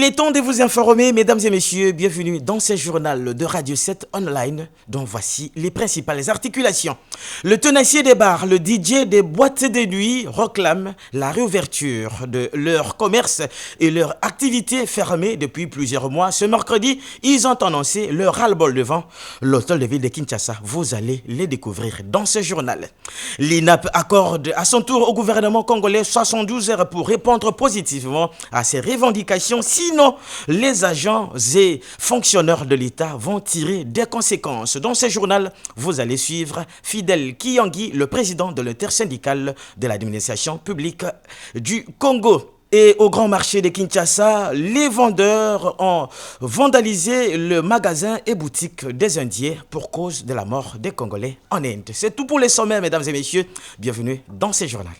Il est temps de vous informer, mesdames et messieurs, bienvenue dans ce journal de Radio 7 Online, dont voici les principales articulations. Le tenancier des bars, le DJ des boîtes de nuit réclament la réouverture de leur commerce et leur activité fermée depuis plusieurs mois. Ce mercredi, ils ont annoncé leur ras-le-bol devant l'hôtel de ville de Kinshasa. Vous allez les découvrir dans ce journal. L'INAP accorde à son tour au gouvernement congolais 72 heures pour répondre positivement à ses revendications. Sinon, les agents et fonctionnaires de l'État vont tirer des conséquences. Dans ce journal, vous allez suivre Fidel Kiyangui, le président de l'intersyndicale de l'administration publique du Congo. Et au grand marché de Kinshasa, les vendeurs ont vandalisé le magasin et boutique des Indiens pour cause de la mort des Congolais en Inde. C'est tout pour les sommets, mesdames et messieurs. Bienvenue dans ce journal.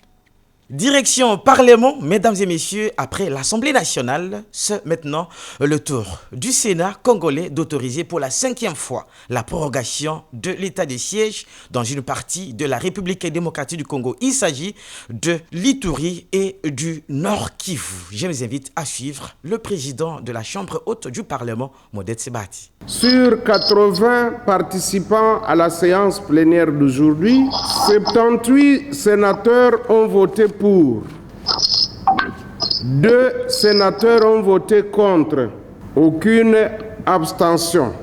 Direction Parlement, mesdames et messieurs, après l'Assemblée nationale, c'est maintenant le tour du Sénat congolais d'autoriser pour la 5e fois la prorogation de l'état de siège dans une partie de la République démocratique du Congo. Il s'agit de l'Ituri et du Nord Kivu. Je vous invite à suivre le président de la Chambre haute du Parlement, Modeste Sebati. Sur 80 participants à la séance plénière d'aujourd'hui, 78 sénateurs ont voté pour. 2 sénateurs ont voté contre. Aucune abstention.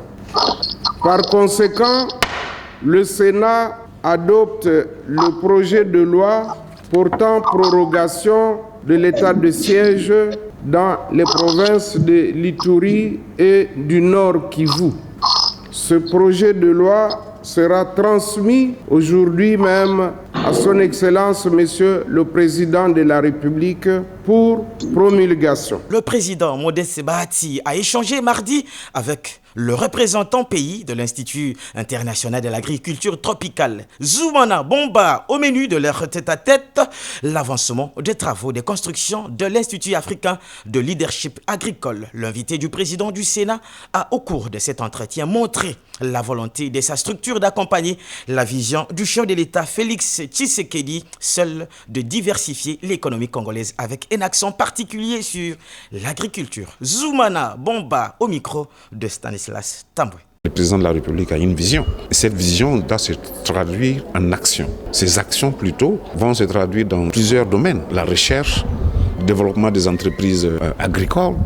Par conséquent, le Sénat adopte le projet de loi portant prorogation de l'état de siège dans les provinces de l'Ituri et du Nord Kivu. Ce projet de loi sera transmis aujourd'hui même à son Excellence, Monsieur le Président de la République, pour promulgation. Le président Modeste Sebati a échangé mardi avec le représentant pays de l'Institut international de l'agriculture tropicale, Zoumana Bomba. Au menu de leur tête-à-tête, l'avancement des travaux de construction de l'Institut africain de leadership agricole. L'invité du président du Sénat a, au cours de cet entretien, montré la volonté de sa structure d'accompagner la vision du chef de l'État, Félix Tshisekedi, seul de diversifier l'économie congolaise avec un accent particulier sur l'agriculture. Zoumana Bomba au micro de Stanislas Tamboué. Le président de la République a une vision. Et cette vision doit se traduire en action. Ces actions, plutôt, vont se traduire dans plusieurs domaines. La recherche, le développement des entreprises agricoles,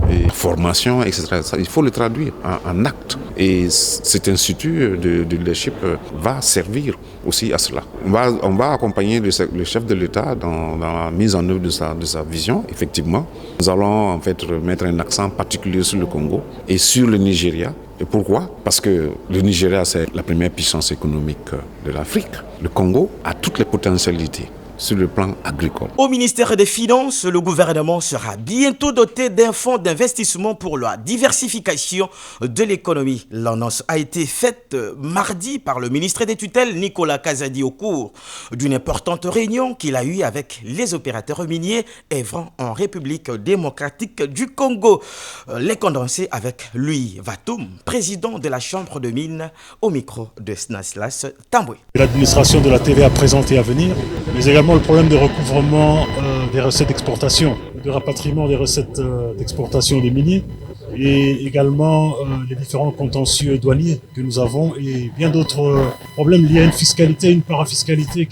et formation, etc. Il faut le traduire en actes. Et cet institut de leadership va servir aussi à cela. On va accompagner le chef de l'État dans la mise en œuvre de sa vision, effectivement. Nous allons en fait mettre un accent particulier sur le Congo et sur le Nigeria. Et pourquoi? Parce que le Nigeria, c'est la première puissance économique de l'Afrique. Le Congo a toutes les potentialités sur le plan agricole. Au ministère des Finances, le gouvernement sera bientôt doté d'un fonds d'investissement pour la diversification de l'économie. L'annonce a été faite mardi par le ministre des Tutelles, Nicolas Kazadi, au cours d'une importante réunion qu'il a eue avec les opérateurs miniers œuvrant en République démocratique du Congo. Les condensés avec Louis Vatoum, président de la Chambre de mines, au micro de Stanislas Tamboué. L'administration de la TVA présente et à venir, mais également le problème de recouvrement des recettes d'exportation, de rapatriement des recettes d'exportation des miniers et également les différents contentieux douaniers que nous avons et bien d'autres problèmes liés à une fiscalité, une parafiscalité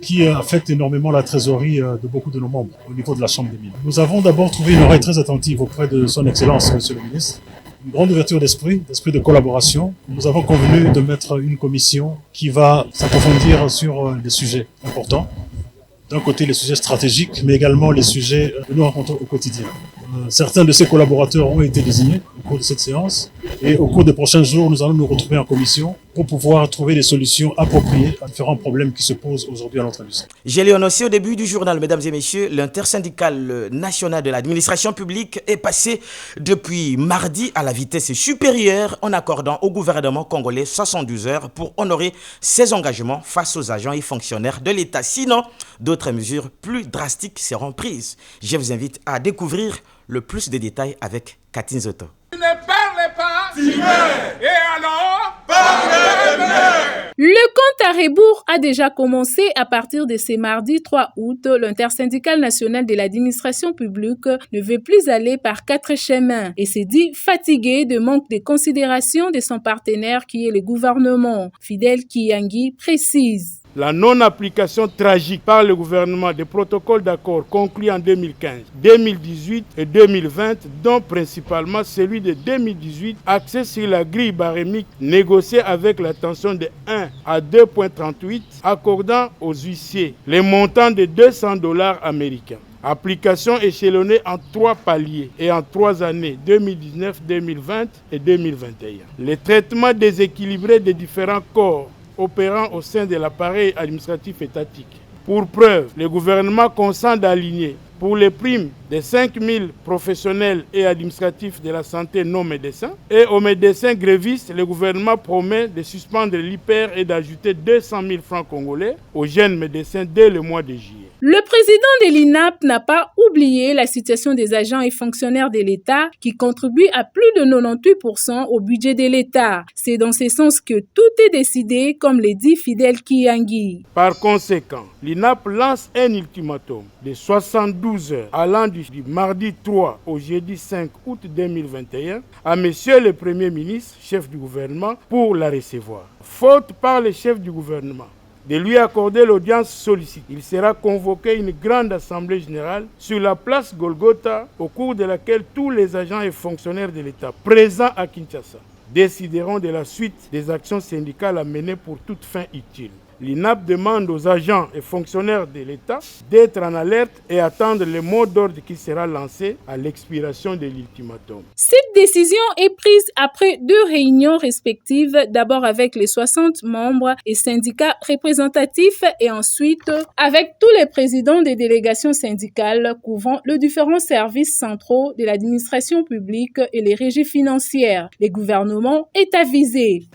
qui affecte énormément la trésorerie de beaucoup de nos membres au niveau de la Chambre des mines. Nous avons d'abord trouvé une oreille très attentive auprès de son Excellence, Monsieur le Ministre, une grande ouverture d'esprit de collaboration. Nous avons convenu de mettre une commission qui va s'approfondir sur des sujets importants. D'un côté, les sujets stratégiques, mais également les sujets que nous rencontrons au quotidien. Certains de ces collaborateurs ont été désignés au cours de cette séance et au cours des prochains jours, nous allons nous retrouver en commission pour pouvoir trouver des solutions appropriées à différents problèmes qui se posent aujourd'hui à notre industrie. Je l'ai annoncé au début du journal, mesdames et messieurs, l'intersyndicale nationale de l'administration publique est passée depuis mardi à la vitesse supérieure en accordant au gouvernement congolais 72 heures pour honorer ses engagements face aux agents et fonctionnaires de l'État. Sinon, d'autres mesures plus drastiques seront prises. Je vous invite à découvrir le plus de détails avec Catherine Zoto. Ne parlez pas, et alors parlez. Le compte à rebours a déjà commencé à partir de ce mardi 3 août. L'intersyndicale nationale de l'administration publique ne veut plus aller par 4 chemins et se dit fatigué de manque de considération de son partenaire qui est le gouvernement. Fidèle Kiyangi précise. La non-application tragique par le gouvernement des protocoles d'accord conclus en 2015, 2018 et 2020, dont principalement celui de 2018, axé sur la grille barémique négociée avec la tension de 1 à 2,38, accordant aux huissiers les montants de $200 américains. Application échelonnée en 3 paliers et en 3 années, 2019, 2020 et 2021. Les traitements déséquilibrés des différents corps opérant au sein de l'appareil administratif étatique. Pour preuve, le gouvernement consent d'aligner pour les primes des 5 000 professionnels et administratifs de la santé non médecins et aux médecins grévistes, le gouvernement promet de suspendre l'hyper et d'ajouter 200 000 francs congolais aux jeunes médecins dès le mois de juillet. Le président de l'INAP n'a pas oublié la situation des agents et fonctionnaires de l'État qui contribuent à plus de 98% au budget de l'État. C'est dans ce sens que tout est décidé, comme le dit Fidèle Kiyangi. Par conséquent, l'INAP lance un ultimatum de 72 heures allant du mardi 3 au jeudi 5 août 2021 à Monsieur le Premier ministre, chef du gouvernement, pour la recevoir. Faute par le chef du gouvernement de lui accorder l'audience sollicitée, il sera convoqué une grande assemblée générale sur la place Golgotha, au cours de laquelle tous les agents et fonctionnaires de l'État présents à Kinshasa décideront de la suite des actions syndicales à mener pour toute fin utile. L'INAP demande aux agents et fonctionnaires de l'État d'être en alerte et attendre le mot d'ordre qui sera lancé à l'expiration de l'ultimatum. Cette décision est prise après 2 réunions respectives, d'abord avec les 60 membres et syndicats représentatifs et ensuite avec tous les présidents des délégations syndicales couvrant les différents services centraux de l'administration publique et les régies financières. Le gouvernement est avisé.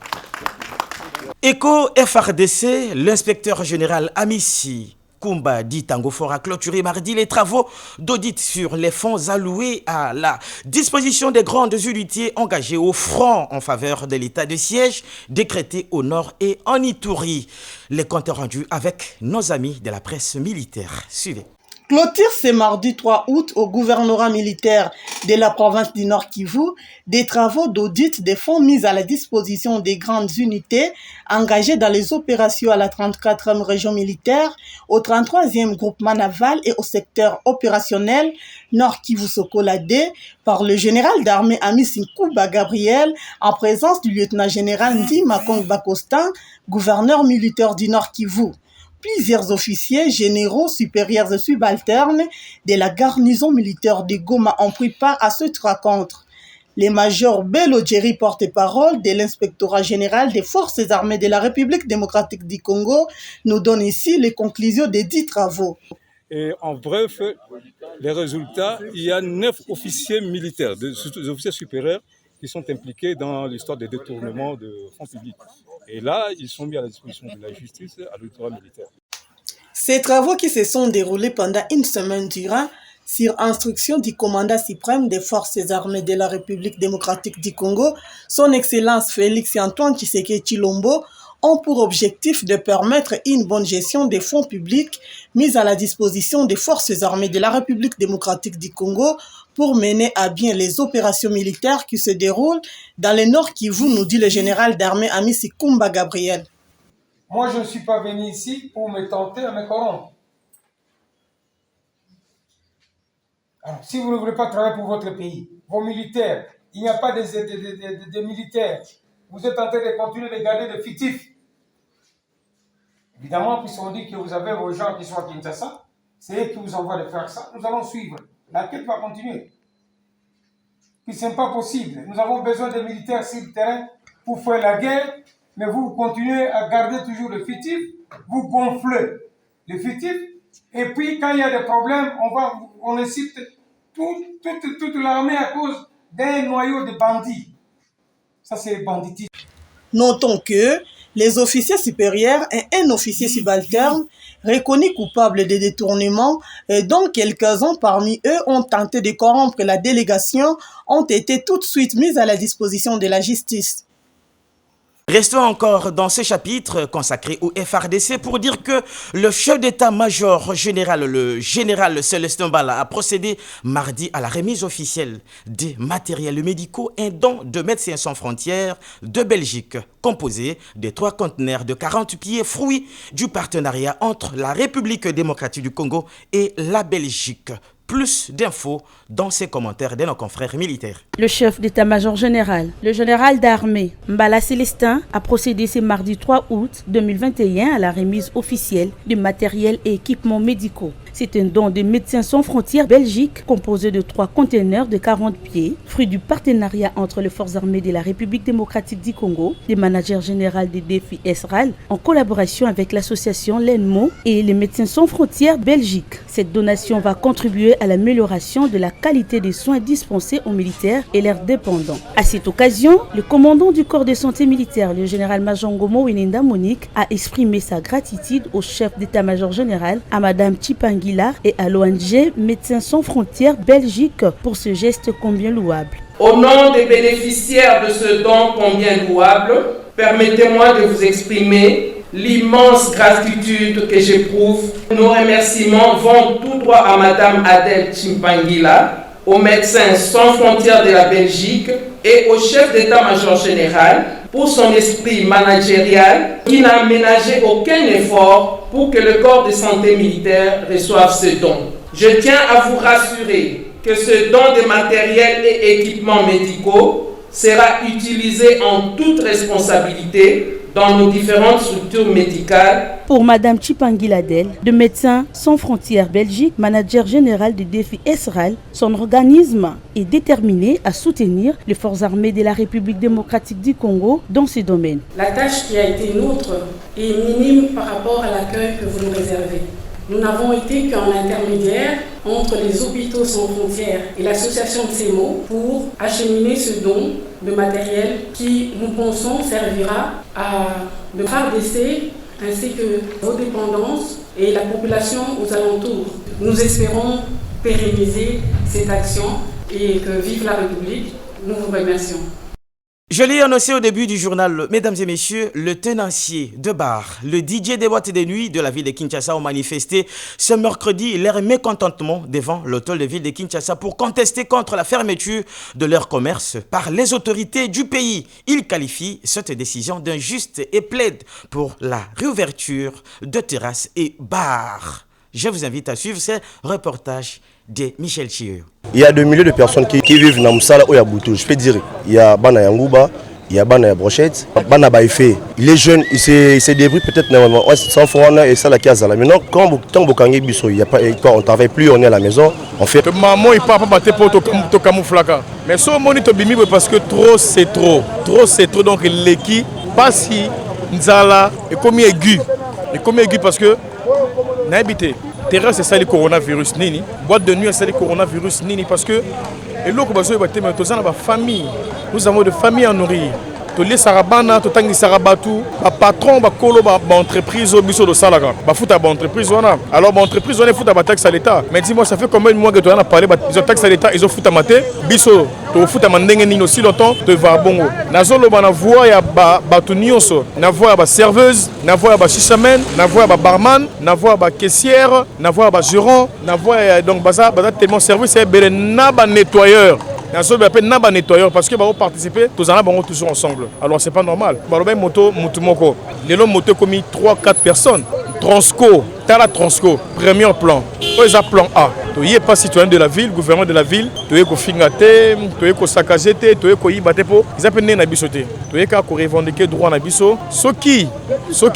Éco FRDC, l'inspecteur général Amissi Kumba dit Tangofor a clôturé mardi les travaux d'audit sur les fonds alloués à la disposition des grandes unités engagées au front en faveur de l'état de siège décrété au nord et en Ituri. Les comptes rendus avec nos amis de la presse militaire. Suivez. Clôture ce mardi 3 août au gouvernorat militaire de la province du Nord Kivu des travaux d'audit des fonds mis à la disposition des grandes unités engagées dans les opérations à la 34e région militaire, au 33e groupement naval et au secteur opérationnel Nord Kivu Sokola D par le général d'armée Amissi Kumba Gabriel en présence du lieutenant-général Ndima Kongba Costin, gouverneur militaire du Nord Kivu. Plusieurs officiers, généraux, supérieurs et subalternes de la garnison militaire de Goma ont pris part à cette rencontre. Le major Bello Djeri, porte-parole de l'inspectorat général des forces armées de la République démocratique du Congo, nous donne ici les conclusions des 10 travaux. Et en bref, les résultats, il y a 9 officiers militaires, des officiers supérieurs qui sont impliqués dans l'histoire des détournements de fonds publics. Et là, ils sont mis à la disposition de la justice à l'autorité militaire. Ces travaux qui se sont déroulés pendant une semaine durant, sur instruction du commandant suprême des forces armées de la République démocratique du Congo, son Excellence Félix-Antoine Tshisekedi Tshilombo, ont pour objectif de permettre une bonne gestion des fonds publics mis à la disposition des forces armées de la République démocratique du Congo pour mener à bien les opérations militaires qui se déroulent dans le Nord Kivu, nous dit le général d'armée Amissi Kumba Gabriel. Moi, je ne suis pas venu ici pour me tenter à me corrompre. Alors, si vous ne voulez pas travailler pour votre pays, vos militaires, il n'y a pas de militaires, vous êtes en train de continuer de garder des fictifs. Évidemment, puisqu'on dit que vous avez vos gens qui sont à Kinshasa, c'est eux qui vous envoient de faire ça, nous allons suivre. La quête va continuer. Puis ce n'est pas possible. Nous avons besoin de militaires sur le terrain pour faire la guerre, mais vous continuez à garder toujours le fictif, vous gonflez le fictif, et puis quand il y a des problèmes, on incite toute l'armée à cause d'un noyau de bandits. Ça, c'est le banditisme. Notons que les officiers supérieurs et un officier subalterne reconnus coupables de détournement et dont quelques-uns parmi eux ont tenté de corrompre la délégation ont été tout de suite mis à la disposition de la justice. Restons encore dans ce chapitre consacré au FRDC pour dire que le chef d'état-major général, le général Célestin Bala, a procédé mardi à la remise officielle des matériels médicaux, un don de Médecins sans frontières de Belgique, composé de 3 conteneurs de 40 pieds, fruits du partenariat entre la République démocratique du Congo et la Belgique. Plus d'infos dans ces commentaires de nos confrères militaires. Le chef d'état-major général, le général d'armée Mbala Célestin, a procédé ce mardi 3 août 2021 à la remise officielle du matériel et équipements médicaux. C'est un don de Médecins sans frontières Belgique composé de 3 conteneurs de 40 pieds, fruit du partenariat entre les forces armées de la République démocratique du Congo, le manager général des défis ESRAL, en collaboration avec l'association l'ENMO et les Médecins sans frontières Belgique. Cette donation va contribuer à l'amélioration de la qualité des soins dispensés aux militaires et leurs dépendants. À cette occasion, le commandant du corps de santé militaire, le général-major Ngomo Weninda Monique, a exprimé sa gratitude au chef d'état-major général, à Madame Tshipangi et à l'ONG Médecins sans frontières Belgique pour ce geste combien louable. Au nom des bénéficiaires de ce don combien louable, permettez-moi de vous exprimer l'immense gratitude que j'éprouve. Nos remerciements vont tout droit à Madame Adèle Chimpangila, aux Médecins sans frontières de la Belgique et au chef d'état-major général pour son esprit managérial qui n'a ménagé aucun effort pour que le corps de santé militaire reçoive ce don. Je tiens à vous rassurer que ce don de matériel et équipements médicaux sera utilisé en toute responsabilité dans nos différentes structures médicales. Pour Madame Tshipangi Ladel, de Médecins sans frontières Belgique, manager général du défi ESRAL, son organisme est déterminé à soutenir les forces armées de la République démocratique du Congo dans ce domaine. La tâche qui a été nôtre est minime par rapport à l'accueil que vous nous réservez. Nous n'avons été qu'un intermédiaire entre les hôpitaux sans frontières et l'association de CEMO pour acheminer ce don de matériel qui, nous pensons, servira à le FARDC ainsi que vos dépendances et la population aux alentours. Nous espérons pérenniser cette action et que vive la République. Nous vous remercions. Je l'ai annoncé au début du journal, mesdames et messieurs, le tenancier de bar, le DJ des boîtes de nuit de la ville de Kinshasa ont manifesté ce mercredi leur mécontentement devant l'hôtel de ville de Kinshasa pour contester contre la fermeture de leur commerce par les autorités du pays. Ils qualifient cette décision d'injuste et plaident pour la réouverture de terrasses et bars. Je vous invite à suivre ce reportage de Michel Chieu. Il y a des milliers de personnes qui vivent dans Moussala ou Yaboutou. Je peux dire, il y a Bana Yangouba, il y a Bana Brochette, Bana Baïfé. Les jeunes, ils se débrouillent peut-être sans francs et ça la case à la maison. Quand Bokangi Bisso, il y a pas, quand on ne travaille plus, on est à la maison, on fait. Maman, il ne peut pas battre pour ton camouflage. Mais ce moment, il bimi parce que trop c'est trop. Trop c'est trop. Donc l'équipe, pas si Nzala est comme aigu. Et comme aigu parce que, n'a habité. Terrasse, c'est ça le coronavirus nini. Boîte de nuit, c'est le coronavirus nini parce que et l'autre famille. Nous avons des familles à nourrir. Les sarabana, tout tangi sarabatu, patron, kolo, entreprise au biso de salaga. Fout à entreprise alors entreprise on est fout à taxe à l'État. Mais dis-moi ça fait combien de mois que tu en as parlé ils ont taxe à l'État, ils ont fout à maté. Biso, tu fout à mandenge ni aussi longtemps te va bongo. Nazolo bana voix ya batu nyonso, na voix ya serveuse, na voix ya shishamen, na voix ya barman, na voix ya caissière, na voix ya gérant, na voix donc baza tellement service c'est bel na ba nettoyeur. Il y a un nettoyeur parce que participer, tous en avons toujours ensemble. Alors c'est pas normal. Moto, les moto commis 3-4 personnes. Transco, Tala Transco, premier plan. Ils ont plan A. Tu n'es pas citoyen de la ville, gouvernement de la ville. Tu es fingaté, tu es saccagé, tu es yibaté po. Ils appellent na bisoté. Tu es revendiquer droit na biso. Ce qui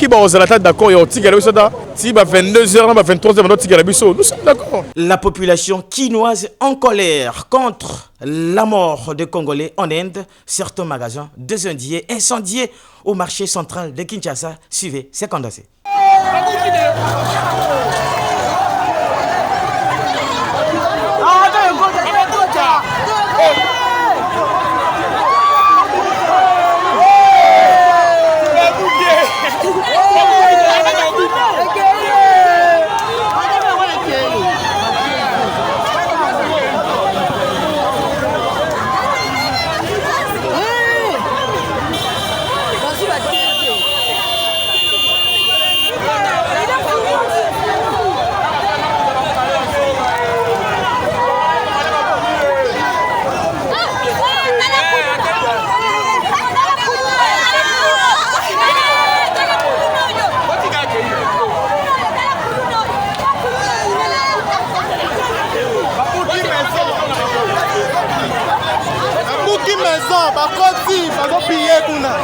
va aux attaques d'accord, il y a tigala bisoda. Si ba 22h, ba 23h, ba tigala biso. Nous sommes d'accord. La population quinoise en colère contre la mort des Congolais en Inde. Certains magasins incendiés au marché central de Kinshasa. Suivez, c'est condensé. maison, par contre, si, par contre, piller kuna.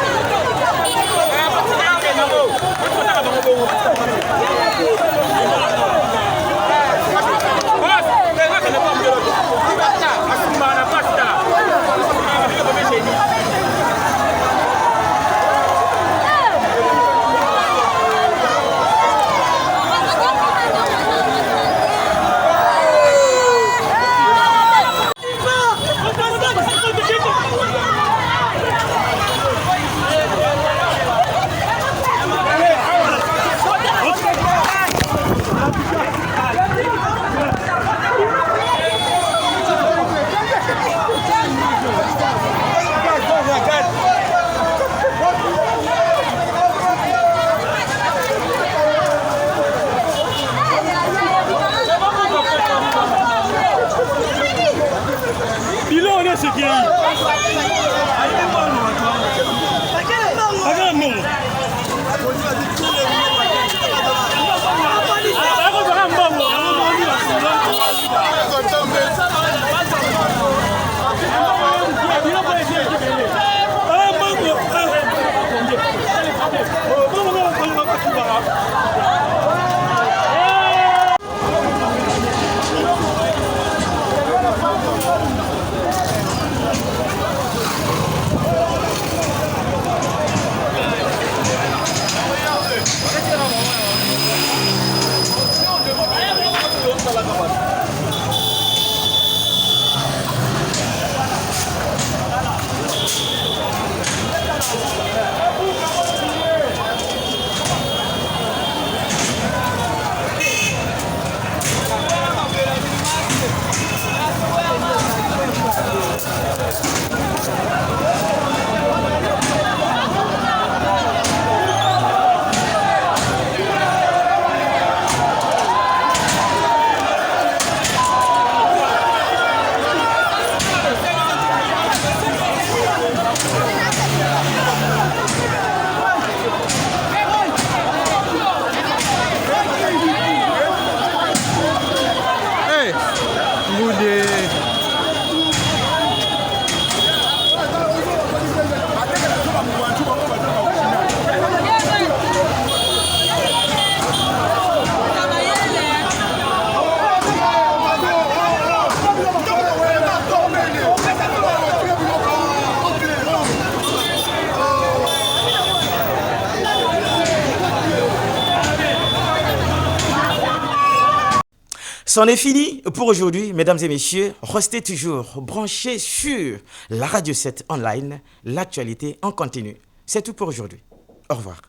C'en est fini pour aujourd'hui, mesdames et messieurs. Restez toujours branchés sur la Radio 7 online, l'actualité en continu. C'est tout pour aujourd'hui. Au revoir.